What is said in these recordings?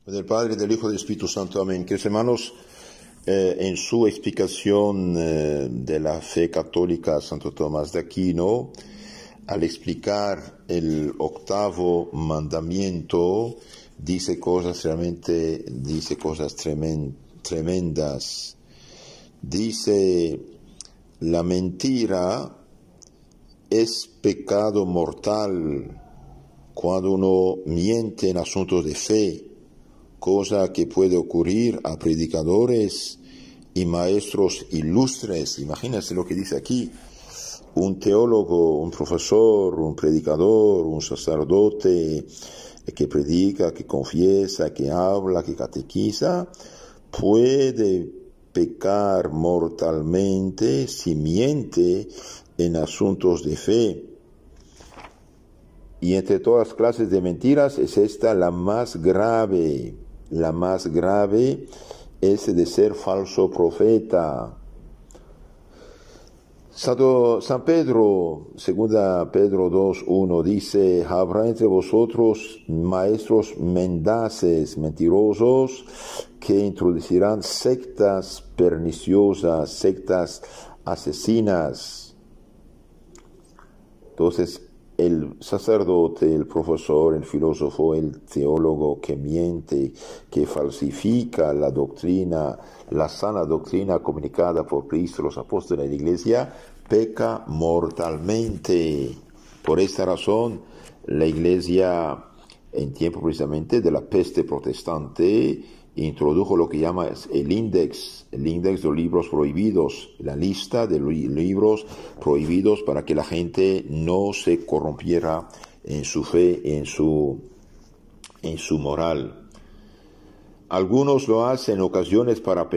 Del Padre, del Hijo y del Espíritu Santo. Amén. Queridos hermanos, en su explicación de la fe católica, Santo Tomás de Aquino, al explicar el octavo mandamiento, dice cosas tremendas. Dice, la mentira es pecado mortal cuando uno miente en asuntos de fe, cosa que puede ocurrir a predicadores y maestros ilustres. Imagínense lo que dice aquí: un teólogo, un profesor, un predicador, un sacerdote que predica, que confiesa, que habla, que catequiza, puede pecar mortalmente si miente en asuntos de fe. Y entre todas las clases de mentiras es esta la más grave. La más grave es de ser falso profeta. San Pedro, segunda Pedro 2:1, dice: habrá entre vosotros maestros mendaces, mentirosos, que introducirán sectas perniciosas, sectas asesinas. Entonces, el sacerdote, el profesor, el filósofo, el teólogo que miente, que falsifica la doctrina, la sana doctrina comunicada por Cristo, los apóstoles de la Iglesia, peca mortalmente. Por esta razón, la Iglesia, en tiempo precisamente de la peste protestante, introdujo lo que llama el índex de los libros prohibidos, la lista de libros prohibidos, para que la gente no se corrompiera en su fe, en su moral. Algunos lo hacen en ocasiones para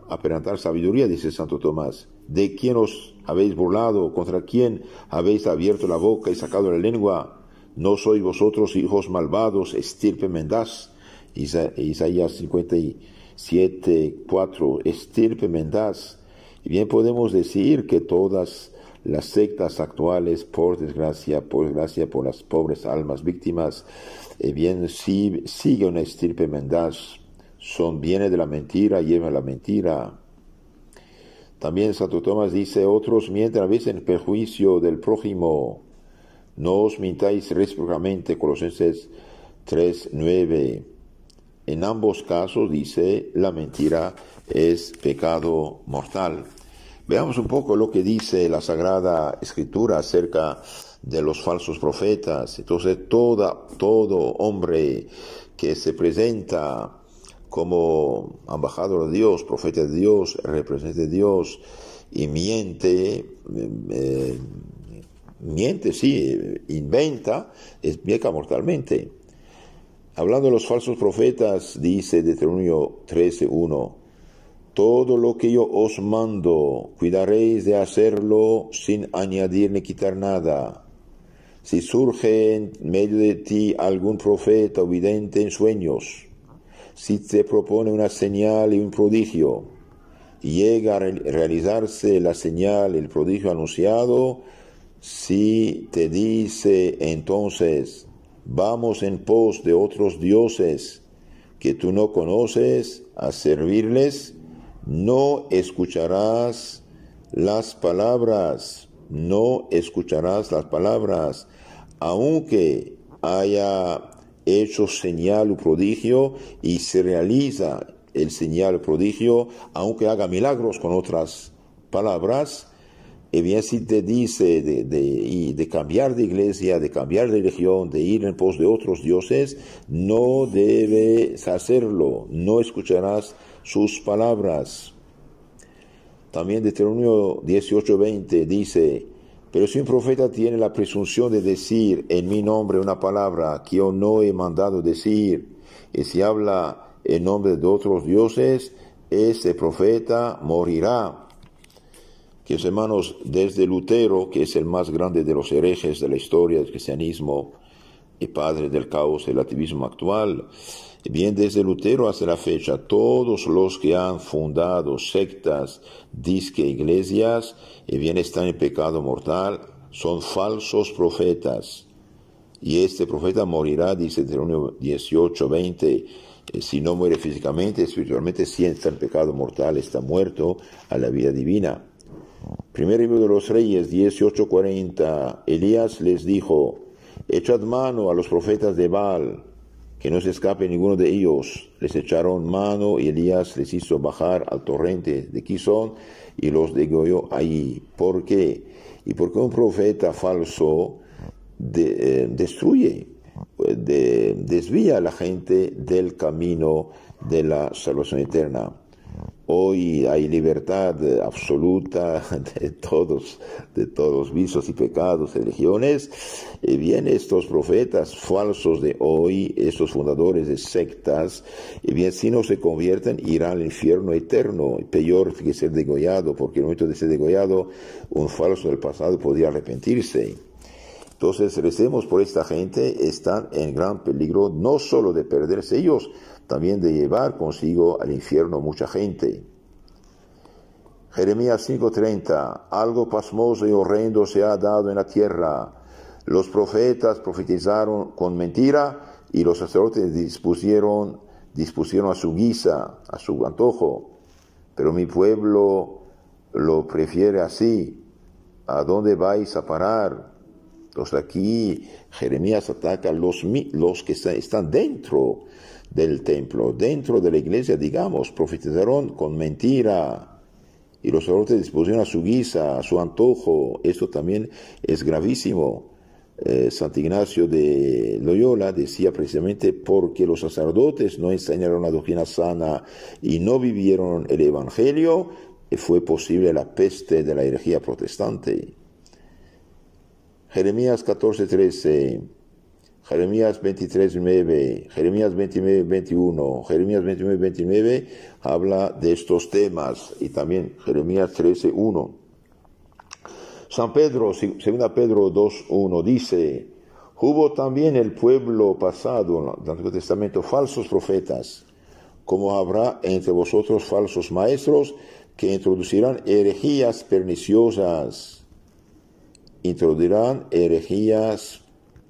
aparentar sabiduría, dice Santo Tomás. ¿De quién os habéis burlado? ¿Contra quién habéis abierto la boca y sacado la lengua? ¿No sois vosotros hijos malvados, estirpe mendaz? Isaías 57:4, estirpe mendaz. Y bien podemos decir que todas las sectas actuales, por desgracia, por las pobres almas víctimas, bien sigue una estirpe mendaz, viene de la mentira, lleva la mentira. También Santo Tomás dice: otros mienten a veces en perjuicio del prójimo. No os mintáis recíprocamente, Colosenses 3:9. En ambos casos, dice, la mentira es pecado mortal. Veamos un poco lo que dice la Sagrada Escritura acerca de los falsos profetas. Entonces, todo hombre que se presenta como embajador de Dios, profeta de Dios, representante de Dios, y inventa, peca mortalmente. Hablando de los falsos profetas, dice Deuteronomio 13:1, todo lo que yo os mando, cuidaréis de hacerlo sin añadir ni quitar nada. Si surge en medio de ti algún profeta o vidente en sueños, si te propone una señal y un prodigio, y llega a realizarse la señal y el prodigio anunciado, si te dice entonces: vamos en pos de otros dioses que tú no conoces, a servirles, no escucharás las palabras, aunque haya hecho señal o prodigio, y se realiza el señal o prodigio, aunque haga milagros con otras palabras. Y bien, si te dice de cambiar de iglesia, de cambiar de religión, de ir en pos de otros dioses, no debes hacerlo, no escucharás sus palabras. También Deuteronomio 18:20 dice: pero si un profeta tiene la presunción de decir en mi nombre una palabra que yo no he mandado decir, y si habla en nombre de otros dioses, ese profeta morirá. Que hermanos, desde Lutero, que es el más grande de los herejes de la historia del cristianismo y padre del caos y relativismo actual, bien desde Lutero hasta la fecha, todos los que han fundado sectas, disque iglesias, bien están en pecado mortal, son falsos profetas. Y este profeta morirá, dice Deuteronomio 18:20, Si no muere físicamente, espiritualmente, si está en pecado mortal, está muerto a la vida divina. Primer libro de los Reyes 18:40, Elías les dijo: echad mano a los profetas de Baal, que no se escape ninguno de ellos. Les echaron mano y Elías les hizo bajar al torrente de Quizón y los degolló allí. ¿Por qué? Y porque un profeta falso desvía a la gente del camino de la salvación eterna. Hoy hay libertad absoluta de todos vicios y pecados, religiones. Y bien, estos profetas falsos de hoy, estos fundadores de sectas, y bien, si no se convierten, irán al infierno eterno. Peor que ser degollado, porque en el momento de ser degollado, un falso del pasado podría arrepentirse. Entonces, recemos por esta gente. Están en gran peligro, no solo de perderse ellos, también de llevar consigo al infierno mucha gente. Jeremías 5:30, algo pasmoso y horrendo se ha dado en la tierra. Los profetas profetizaron con mentira y los sacerdotes dispusieron a su guisa, a su antojo. Pero mi pueblo lo prefiere así. ¿A dónde vais a parar? Entonces aquí Jeremías ataca a los que están dentro del templo, dentro de la iglesia, digamos, profetizaron con mentira y los sacerdotes dispusieron a su guisa, a su antojo. Esto también es gravísimo. Santo Ignacio de Loyola decía precisamente porque los sacerdotes no enseñaron la doctrina sana y no vivieron el evangelio, fue posible la peste de la herejía protestante. Jeremías 14:13, Jeremías 23:9, Jeremías 29:21, Jeremías 29:29 habla de estos temas, y también Jeremías 13:1. San Pedro, 2 Pedro 2:1 dice: hubo también el pueblo pasado en el Antiguo Testamento falsos profetas, como habrá entre vosotros falsos maestros que introducirán herejías perniciosas. Introducirán herejías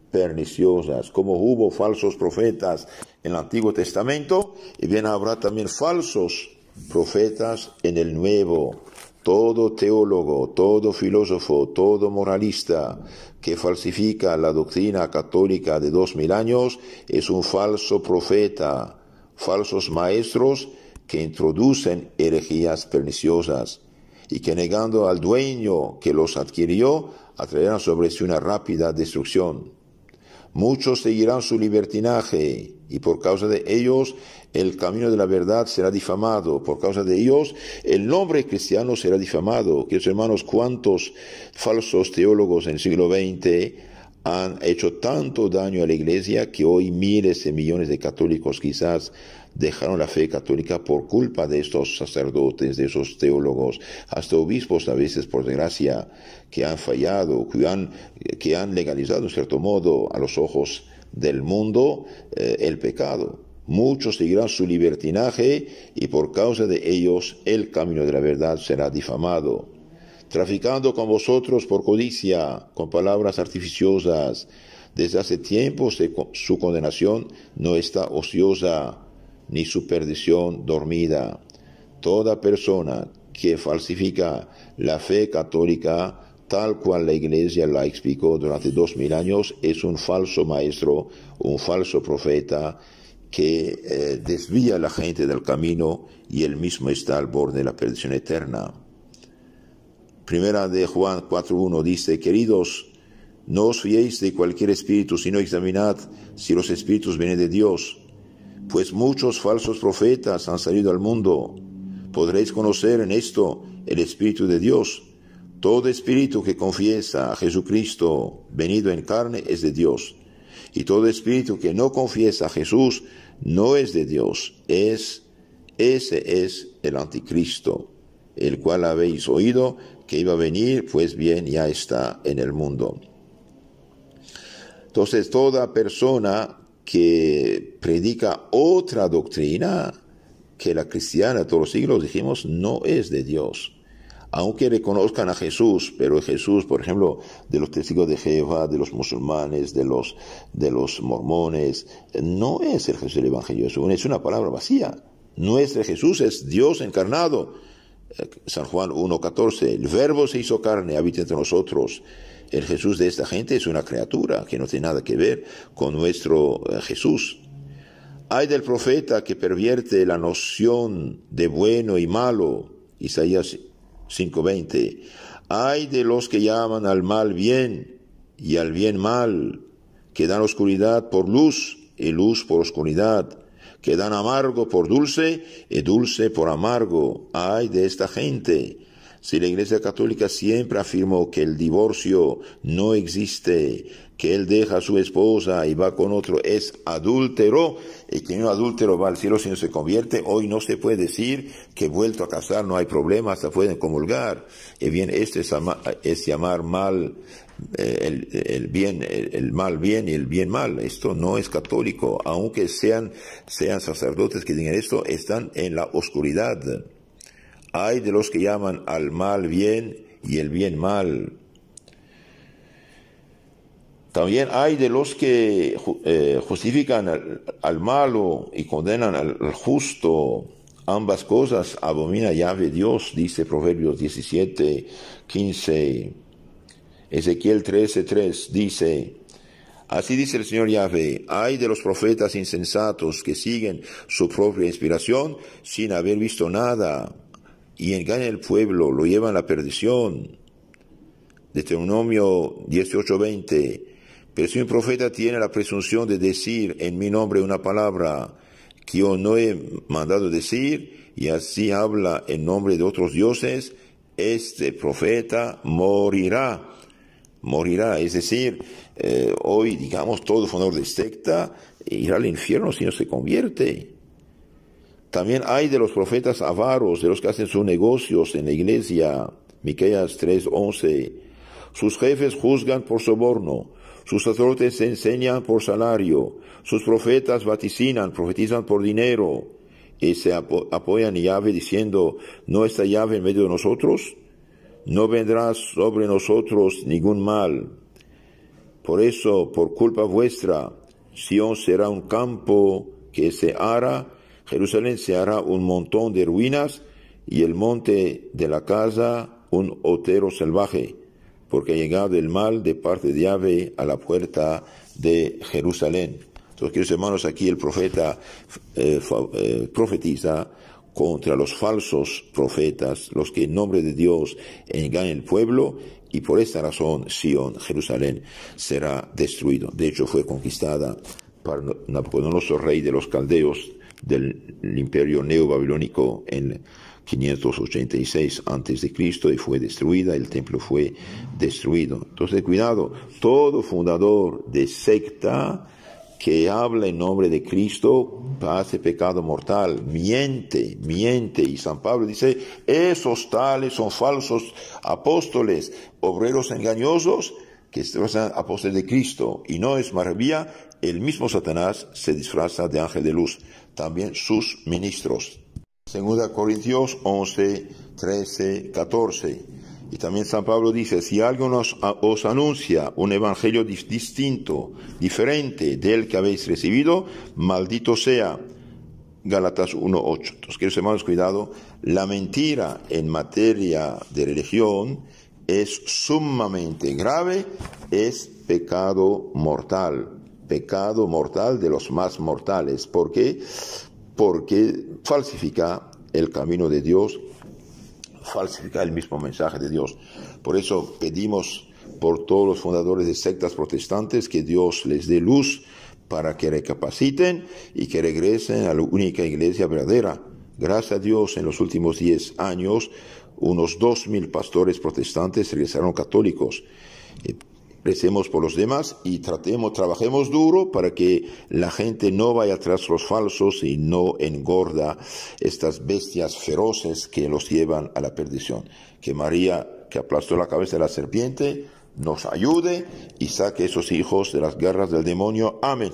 perniciosas. Como hubo falsos profetas en el Antiguo Testamento, y bien habrá también falsos profetas en el Nuevo. Todo teólogo, todo filósofo, todo moralista que falsifica la doctrina católica de 2000 años es un falso profeta. Falsos maestros que introducen herejías perniciosas y que, negando al dueño que los adquirió, atraerán sobre sí una rápida destrucción. Muchos seguirán su libertinaje, y por causa de ellos el camino de la verdad será difamado. Por causa de ellos el nombre cristiano será difamado. Queridos hermanos, cuántos falsos teólogos en el siglo XX han hecho tanto daño a la Iglesia que hoy miles de millones de católicos quizás dejaron la fe católica por culpa de estos sacerdotes, de esos teólogos, hasta obispos a veces, por desgracia, que han fallado, que han legalizado en cierto modo a los ojos del mundo el pecado. Muchos seguirán su libertinaje y por causa de ellos el camino de la verdad será difamado. Traficando con vosotros por codicia, con palabras artificiosas. Desde hace tiempo su condenación no está ociosa, ni su perdición dormida. Toda persona que falsifica la fe católica, tal cual la Iglesia la explicó durante 2000 años, es un falso maestro, un falso profeta, que desvía a la gente del camino y él mismo está al borde de la perdición eterna. Primera de Juan 4:1 dice: queridos, no os fiéis de cualquier espíritu, sino examinad si los espíritus vienen de Dios, pues muchos falsos profetas han salido al mundo. Podréis conocer en esto el Espíritu de Dios. Todo espíritu que confiesa a Jesucristo venido en carne es de Dios, y todo espíritu que no confiesa a Jesús no es de Dios. Ese es el anticristo, el cual habéis oído que iba a venir, pues bien, ya está en el mundo. Entonces, toda persona que predica otra doctrina que la cristiana de todos los siglos, dijimos, no es de Dios. aunque reconozcan a Jesús, pero Jesús, por ejemplo, de los testigos de Jehová, de los musulmanes, de los mormones, no es el Jesús del Evangelio, es una palabra vacía. Nuestro Jesús es Dios encarnado. San Juan 1:14, el Verbo se hizo carne, habita entre nosotros. El Jesús de esta gente es una criatura que no tiene nada que ver con nuestro Jesús. Ay del profeta que pervierte la noción de bueno y malo, Isaías 5:20. Ay de los que llaman al mal bien y al bien mal, que dan oscuridad por luz y luz por oscuridad, que dan amargo por dulce y dulce por amargo. Ay de esta gente. Si la Iglesia Católica siempre afirmó que el divorcio no existe, que él deja a su esposa y va con otro, es adúltero, y que un adúltero va al cielo si no se convierte, hoy no se puede decir que vuelto a casar no hay problema, hasta pueden comulgar. Y bien, es llamar mal el mal bien y el bien mal. Esto no es católico, aunque sean sacerdotes que digan esto, están en la oscuridad. Hay de los que llaman al mal bien y el bien mal. También hay de los que justifican al malo y condenan al justo. Ambas cosas abomina Yahvé Dios, dice Proverbios 17:15. Ezequiel 13:3 dice: así dice el Señor Yahvé, ay de los profetas insensatos que siguen su propia inspiración sin haber visto nada, y engañan al pueblo, lo llevan a la perdición. Deuteronomio 18:20. Pero si un profeta tiene la presunción de decir en mi nombre una palabra que yo no he mandado decir, y así habla en nombre de otros dioses, este profeta morirá. Morirá, es decir, hoy, digamos, todo fundador de secta irá al infierno si no se convierte. También hay de los profetas avaros, de los que hacen sus negocios en la iglesia. Miqueas 3:11. Sus jefes juzgan por soborno, sus sacerdotes enseñan por salario, sus profetas vaticinan, profetizan por dinero, y se apoyan en Yahvé diciendo: ¿no está Yahvé en medio de nosotros? No vendrá sobre nosotros ningún mal. Por eso, por culpa vuestra, Sión será un campo que se ara, Jerusalén se hará un montón de ruinas, y el monte de la casa un otero salvaje, porque ha llegado el mal de parte de Yahvé a la puerta de Jerusalén. Entonces, queridos hermanos, aquí el profeta profetiza contra los falsos profetas, los que en nombre de Dios engañan al pueblo, y por esta razón Sión, Jerusalén, será destruido. De hecho, fue conquistada por Nabucodonosor, rey de los caldeos del imperio neobabilónico en 586 a.C. y fue destruida, el templo fue destruido. Entonces, cuidado, todo fundador de secta que habla en nombre de Cristo hace pecado mortal, miente, y San Pablo dice: esos tales son falsos apóstoles, obreros engañosos, que se disfrazan apóstoles de Cristo. Y no es maravilla, el mismo Satanás se disfraza de ángel de luz, también sus ministros. 2 Corintios 11, 13, 14. Y también San Pablo dice: si alguien os anuncia un evangelio distinto, diferente del que habéis recibido, maldito sea. Gálatas 1:8. Entonces, queridos hermanos, cuidado, la mentira en materia de religión es sumamente grave, es pecado mortal de los más mortales. ¿Por qué? Porque falsifica el camino de Dios, falsifica el mismo mensaje de Dios. Por eso pedimos por todos los fundadores de sectas protestantes que Dios les dé luz para que recapaciten y que regresen a la única iglesia verdadera. Gracias a Dios, en los últimos 10 años, unos 2,000 pastores protestantes regresaron católicos. Recemos por los demás y trabajemos duro para que la gente no vaya tras los falsos y no engorda estas bestias feroces que los llevan a la perdición. Que María, que aplastó la cabeza de la serpiente, nos ayude y saque a esos hijos de las garras del demonio. Amén.